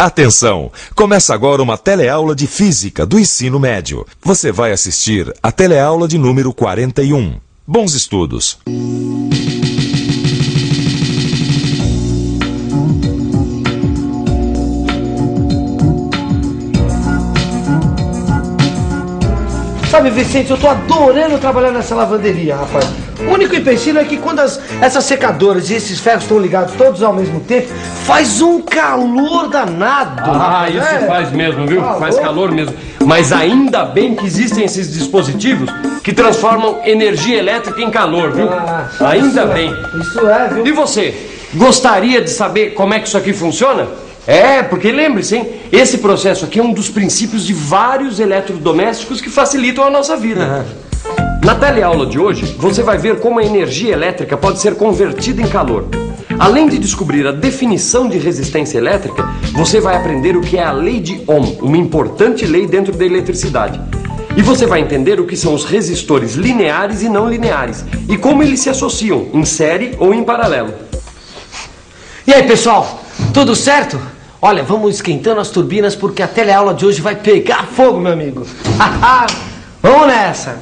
Atenção! Começa agora uma teleaula de Física do ensino médio. Você vai assistir a teleaula de número 41. Bons estudos! Sabe, Vicente, eu tô adorando trabalhar nessa lavanderia, rapaz. O único empecilho é que quando essas secadoras e esses ferros estão ligados todos ao mesmo tempo, faz um calor danado. Ah, isso faz mesmo, viu? Faz calor mesmo. Mas ainda bem que existem esses dispositivos que transformam energia elétrica em calor, viu? Ainda bem. Isso é, viu? E você, gostaria de saber como é que isso aqui funciona? É, porque lembre-se, hein? Esse processo aqui é um dos princípios de vários eletrodomésticos que facilitam a nossa vida. Na teleaula de hoje, você vai ver como a energia elétrica pode ser convertida em calor. Além de descobrir a definição de resistência elétrica, você vai aprender o que é a lei de Ohm, uma importante lei dentro da eletricidade. E você vai entender o que são os resistores lineares e não lineares, e como eles se associam, em série ou em paralelo. E aí, pessoal? Tudo certo? Olha, vamos esquentando as turbinas porque a teleaula de hoje vai pegar fogo, meu amigo. Vamos nessa!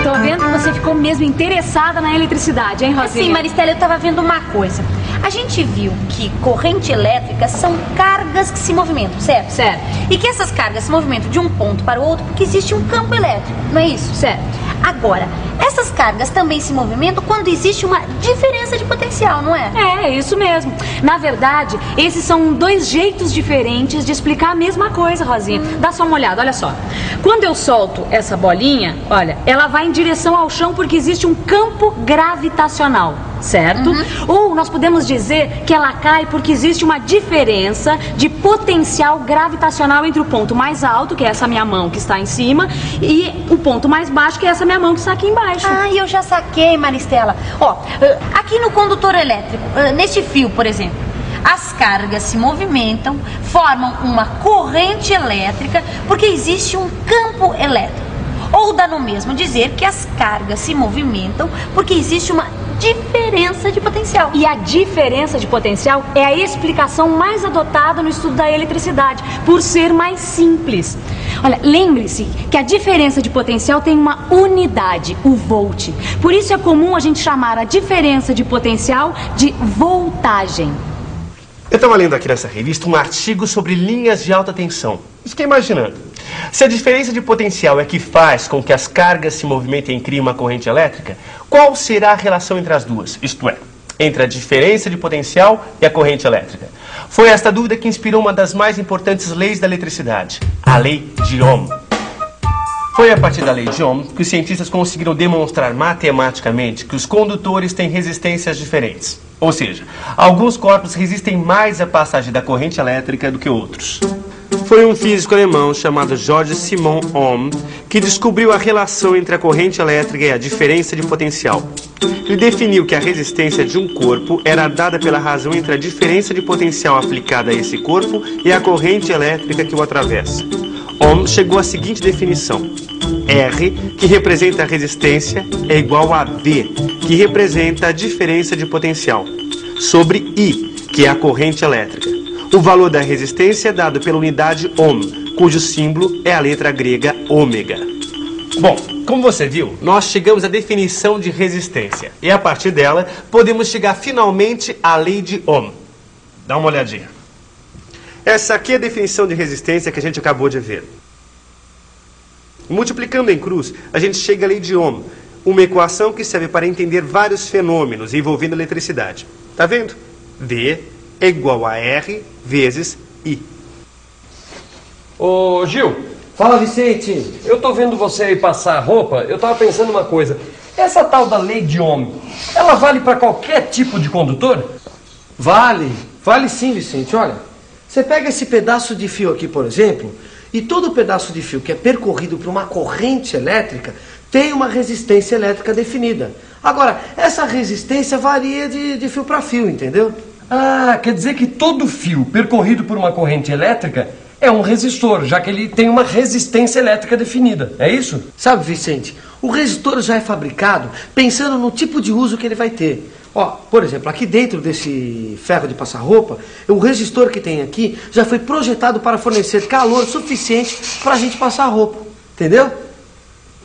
Tô vendo que você ficou mesmo interessada na eletricidade, hein, Rosinha? Sim, Maristela, eu tava vendo uma coisa. A gente viu que corrente elétrica são cargas que se movimentam, certo? Certo. E que essas cargas se movimentam de um ponto para o outro porque existe um campo elétrico, não é isso? Certo. Agora, essas cargas também se movimentam quando existe uma diferença de potencial, não é? É isso mesmo. Na verdade, esses são dois jeitos diferentes de explicar a mesma coisa, Rosinha. Dá só uma olhada, olha só. Quando eu solto essa bolinha, olha, ela vai em direção ao chão porque existe um campo gravitacional, certo? Ou nós podemos dizer que ela cai porque existe uma diferença de potencial gravitacional entre o ponto mais alto, que é essa minha mão que está em cima, e o ponto mais baixo, que é essa minha mão que está aqui embaixo. Ah, eu já saquei, Maristela. Ó, aqui no condutor elétrico, neste fio, por exemplo, as cargas se movimentam, formam uma corrente elétrica porque existe um campo elétrico. Ou dá no mesmo dizer que as cargas se movimentam porque existe uma diferença de potencial. E a diferença de potencial é a explicação mais adotada no estudo da eletricidade, por ser mais simples. Olha, lembre-se que a diferença de potencial tem uma unidade, o volt. Por isso é comum a gente chamar a diferença de potencial de voltagem. Eu estava lendo aqui nessa revista um artigo sobre linhas de alta tensão. Fiquei imaginando, se a diferença de potencial é que faz com que as cargas se movimentem e criem uma corrente elétrica, qual será a relação entre as duas? Isto é, entre a diferença de potencial e a corrente elétrica. Foi esta dúvida que inspirou uma das mais importantes leis da eletricidade, a lei de Ohm. Foi a partir da lei de Ohm que os cientistas conseguiram demonstrar matematicamente que os condutores têm resistências diferentes. Ou seja, alguns corpos resistem mais à passagem da corrente elétrica do que outros. Foi um físico alemão chamado Georg Simon Ohm que descobriu a relação entre a corrente elétrica e a diferença de potencial. Ele definiu que a resistência de um corpo era dada pela razão entre a diferença de potencial aplicada a esse corpo e a corrente elétrica que o atravessa. Ohm chegou à seguinte definição: R, que representa a resistência, é igual a V, que representa a diferença de potencial, sobre I, que é a corrente elétrica. O valor da resistência é dado pela unidade Ohm, cujo símbolo é a letra grega ômega. Bom, como você viu, nós chegamos à definição de resistência. E a partir dela, podemos chegar finalmente à lei de Ohm. Dá uma olhadinha. Essa aqui é a definição de resistência que a gente acabou de ver. Multiplicando em cruz, a gente chega à lei de Ohm, uma equação que serve para entender vários fenômenos envolvendo eletricidade. Tá vendo? V é igual a R vezes I. Ô, Gil. Fala, Vicente. Eu tô vendo você aí passar roupa, eu tava pensando uma coisa. Essa tal da lei de Ohm, ela vale para qualquer tipo de condutor? Vale sim, Vicente. Olha, você pega esse pedaço de fio aqui, por exemplo, e todo pedaço de fio que é percorrido por uma corrente elétrica tem uma resistência elétrica definida. Agora, essa resistência varia de fio para fio, entendeu? Ah, quer dizer que todo fio percorrido por uma corrente elétrica é um resistor, já que ele tem uma resistência elétrica definida, é isso? Sabe, Vicente, o resistor já é fabricado pensando no tipo de uso que ele vai ter. Ó, por exemplo, aqui dentro desse ferro de passar roupa, o resistor que tem aqui já foi projetado para fornecer calor suficiente para a gente passar roupa. Entendeu?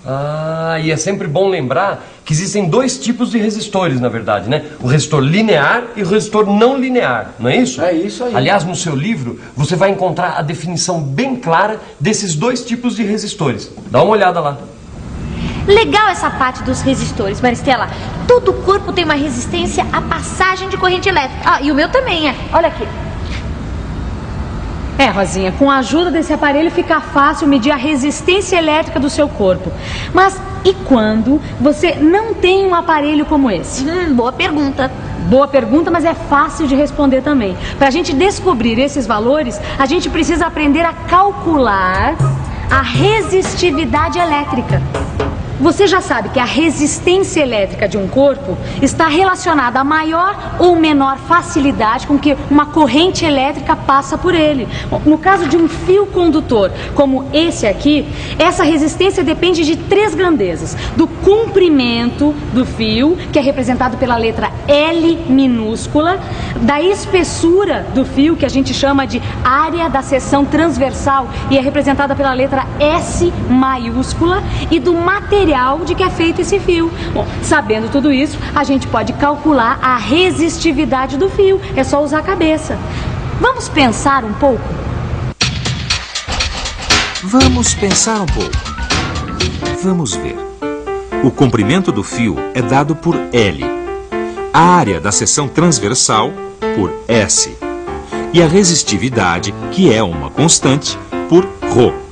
Ah, e é sempre bom lembrar que existem dois tipos de resistores, na verdade, né? O resistor linear e o resistor não linear, não é isso? É isso aí. Aliás, no seu livro, você vai encontrar a definição bem clara desses dois tipos de resistores. Dá uma olhada lá. Legal essa parte dos resistores, Maristela. Todo o corpo tem uma resistência à passagem de corrente elétrica. Ah, e o meu também é. Olha aqui. É, Rosinha, com a ajuda desse aparelho fica fácil medir a resistência elétrica do seu corpo. Mas e quando você não tem um aparelho como esse? Boa pergunta. Boa pergunta, mas é fácil de responder também. Para a gente descobrir esses valores, a gente precisa aprender a calcular a resistividade elétrica. Você já sabe que a resistência elétrica de um corpo está relacionada a maior ou menor facilidade com que uma corrente elétrica passa por ele. No caso de um fio condutor, como esse aqui, essa resistência depende de três grandezas: do comprimento do fio, que é representado pela letra L minúscula, da espessura do fio, que a gente chama de área da seção transversal e é representada pela letra S maiúscula, e do material de que é feito esse fio. Bom, sabendo tudo isso, a gente pode calcular a resistividade do fio. É só usar a cabeça. Vamos pensar um pouco? Vamos pensar um pouco. Vamos ver. O comprimento do fio é dado por L, a área da seção transversal por S e a resistividade, que é uma constante, por ρ.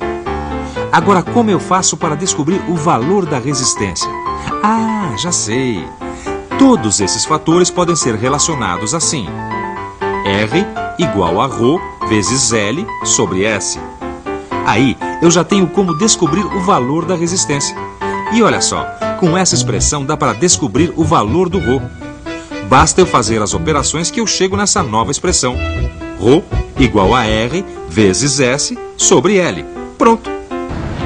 Agora, como eu faço para descobrir o valor da resistência? Ah, já sei. Todos esses fatores podem ser relacionados assim. R igual a ρ vezes L sobre S. Aí, eu já tenho como descobrir o valor da resistência. E olha só, com essa expressão dá para descobrir o valor do ρ. Basta eu fazer as operações que eu chego nessa nova expressão. ρ igual a R vezes S sobre L. Pronto.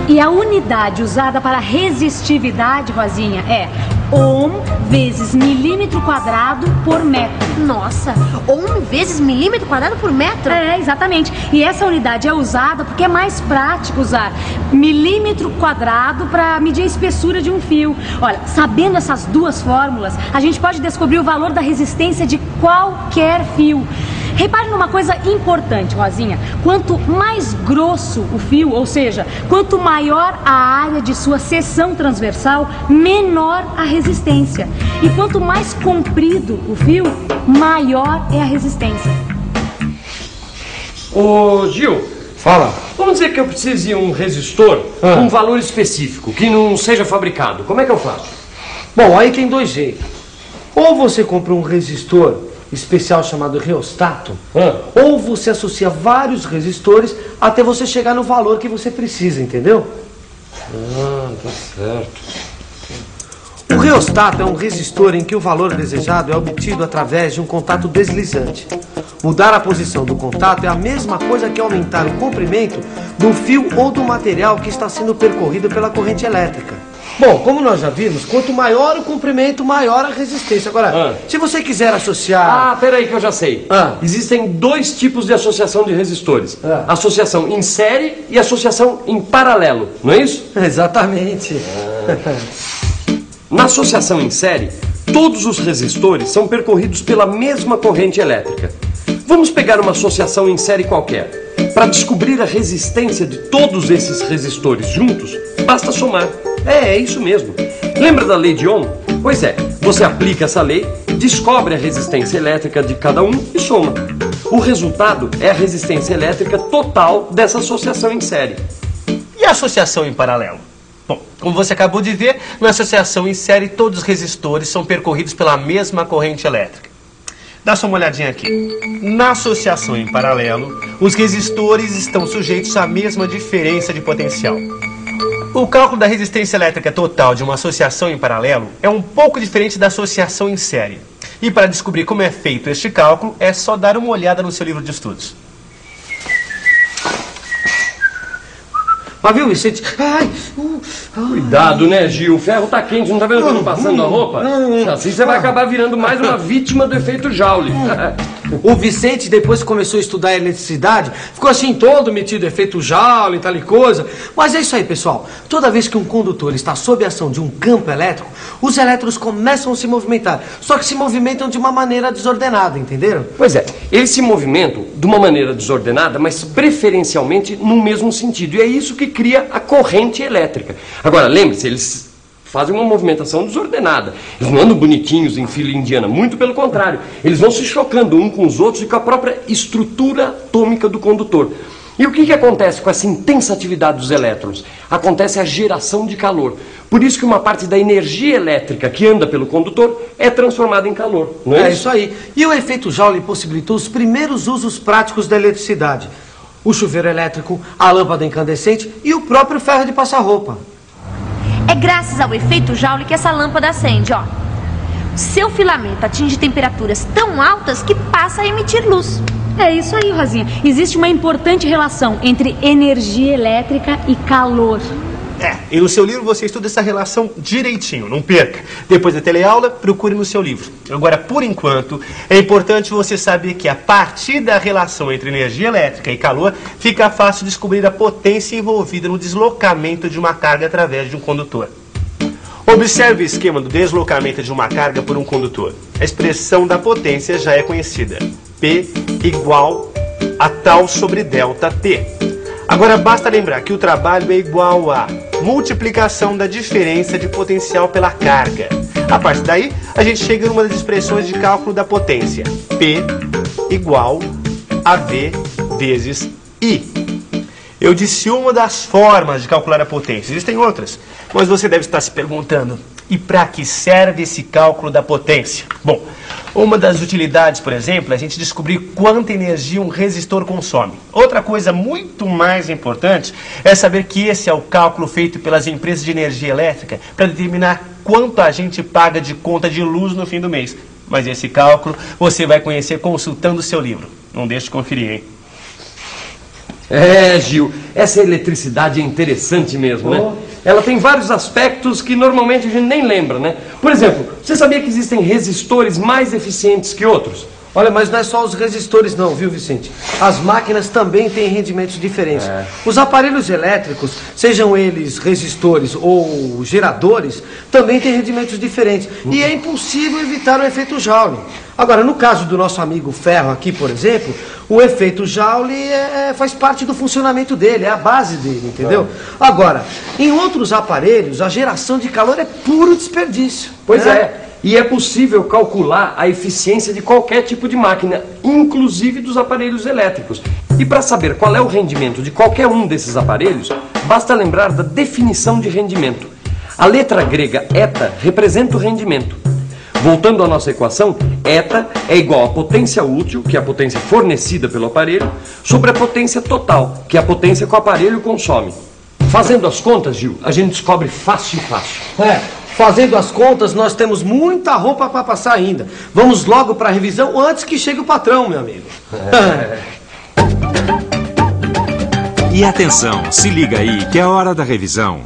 E a unidade usada para resistividade, Rosinha, é ohm vezes milímetro quadrado por metro. Nossa, ohm vezes milímetro quadrado por metro? É, exatamente. E essa unidade é usada porque é mais prático usar milímetro quadrado para medir a espessura de um fio. Olha, sabendo essas duas fórmulas, a gente pode descobrir o valor da resistência de qualquer fio. Repare numa coisa importante, Rosinha. Quanto mais grosso o fio, ou seja, quanto maior a área de sua seção transversal, menor a resistência. E quanto mais comprido o fio, maior é a resistência. Ô, Gil, Fala. vamos dizer que eu precise de um resistor com um valor específico, que não seja fabricado. Como é que eu faço? Bom, aí tem dois jeitos. Ou você compra um resistor especial chamado reostato, ou você associa vários resistores até você chegar no valor que você precisa, entendeu? Ah, tá certo. O reostato é um resistor em que o valor desejado é obtido através de um contato deslizante. Mudar a posição do contato é a mesma coisa que aumentar o comprimento do fio ou do material que está sendo percorrido pela corrente elétrica. Bom, como nós já vimos, quanto maior o comprimento, maior a resistência. Agora, se você quiser associar... Ah, peraí que eu já sei. Existem dois tipos de associação de resistores. Associação em série e associação em paralelo, não é isso? Exatamente. Na associação em série, todos os resistores são percorridos pela mesma corrente elétrica. Vamos pegar uma associação em série qualquer. Para descobrir a resistência de todos esses resistores juntos, basta somar. É isso mesmo. Lembra da lei de Ohm? Pois é, você aplica essa lei, descobre a resistência elétrica de cada um e soma. O resultado é a resistência elétrica total dessa associação em série. E a associação em paralelo? Bom, como você acabou de ver, na associação em série todos os resistores são percorridos pela mesma corrente elétrica. Dá só uma olhadinha aqui. Na associação em paralelo, os resistores estão sujeitos à mesma diferença de potencial. O cálculo da resistência elétrica total de uma associação em paralelo é um pouco diferente da associação em série. E para descobrir como é feito este cálculo, é só dar uma olhada no seu livro de estudos. Mas viu, Vicente? Ai. Cuidado, né, Gil? O ferro tá quente, não tá vendo que eu tô passando a roupa? Assim você vai acabar virando mais uma vítima do efeito Joule. O Vicente, depois que começou a estudar eletricidade, ficou assim todo metido, efeito Joule e tal e coisa. Mas é isso aí, pessoal. Toda vez que um condutor está sob a ação de um campo elétrico, os elétrons começam a se movimentar. Só que se movimentam de uma maneira desordenada, entenderam? Pois é, eles se movimentam de uma maneira desordenada, mas preferencialmente no mesmo sentido. E é isso que cria a corrente elétrica. Agora, lembre-se, eles fazem uma movimentação desordenada. Eles não andam bonitinhos em fila indiana, muito pelo contrário. Eles vão se chocando um com os outros e com a própria estrutura atômica do condutor. E o que acontece com essa intensa atividade dos elétrons? Acontece a geração de calor. Por isso que uma parte da energia elétrica que anda pelo condutor é transformada em calor, não é isso? É isso aí. E o efeito Joule possibilitou os primeiros usos práticos da eletricidade. O chuveiro elétrico, a lâmpada incandescente e o próprio ferro de passar roupa. É graças ao efeito Joule que essa lâmpada acende, ó. Seu filamento atinge temperaturas tão altas que passa a emitir luz. É isso aí, Rosinha. Existe uma importante relação entre energia elétrica e calor. E no seu livro você estuda essa relação direitinho, não perca. Depois da teleaula, procure no seu livro. Agora, por enquanto, é importante você saber que a partir da relação entre energia elétrica e calor, fica fácil descobrir a potência envolvida no deslocamento de uma carga através de um condutor. Observe o esquema do deslocamento de uma carga por um condutor. A expressão da potência já é conhecida. P igual a tal sobre delta T. Agora basta lembrar que o trabalho é igual a multiplicação da diferença de potencial pela carga. A partir daí, a gente chega numa das expressões de cálculo da potência. P igual a V vezes I. Eu disse uma das formas de calcular a potência. Existem outras, mas você deve estar se perguntando: e para que serve esse cálculo da potência? Bom, uma das utilidades, por exemplo, é a gente descobrir quanta energia um resistor consome. Outra coisa muito mais importante é saber que esse é o cálculo feito pelas empresas de energia elétrica para determinar quanto a gente paga de conta de luz no fim do mês. Mas esse cálculo você vai conhecer consultando o seu livro. Não deixe de conferir, hein? Gil, essa eletricidade é interessante mesmo, né? Ela tem vários aspectos que normalmente a gente nem lembra, né? Por exemplo, você sabia que existem resistores mais eficientes que outros? Olha, mas não é só os resistores não, viu, Vicente? As máquinas também têm rendimentos diferentes. Os aparelhos elétricos, sejam eles resistores ou geradores, também têm rendimentos diferentes. E é impossível evitar o efeito Joule. Agora, no caso do nosso amigo ferro aqui, por exemplo, o efeito Joule faz parte do funcionamento dele, é a base dele, entendeu? Agora, em outros aparelhos, a geração de calor é puro desperdício. Pois é. E é possível calcular a eficiência de qualquer tipo de máquina, inclusive dos aparelhos elétricos. E para saber qual é o rendimento de qualquer um desses aparelhos, basta lembrar da definição de rendimento. A letra grega eta representa o rendimento. Voltando à nossa equação, eta é igual à potência útil, que é a potência fornecida pelo aparelho, sobre a potência total, que é a potência que o aparelho consome. Fazendo as contas, Gil, a gente descobre fácil. Fazendo as contas, nós temos muita roupa para passar ainda. Vamos logo para a revisão antes que chegue o patrão, meu amigo. E atenção, se liga aí que é a hora da revisão.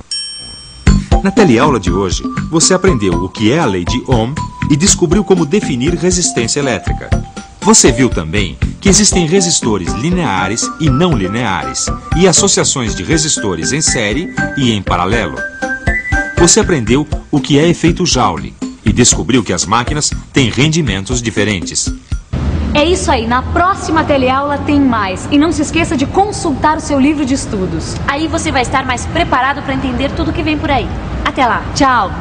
Na teleaula de hoje, você aprendeu o que é a lei de Ohm e descobriu como definir resistência elétrica. Você viu também que existem resistores lineares e não lineares e associações de resistores em série e em paralelo. Você aprendeu o que é efeito Joule e descobriu que as máquinas têm rendimentos diferentes. É isso aí, na próxima teleaula tem mais. E não se esqueça de consultar o seu livro de estudos. Aí você vai estar mais preparado para entender tudo que vem por aí. Até lá. Tchau.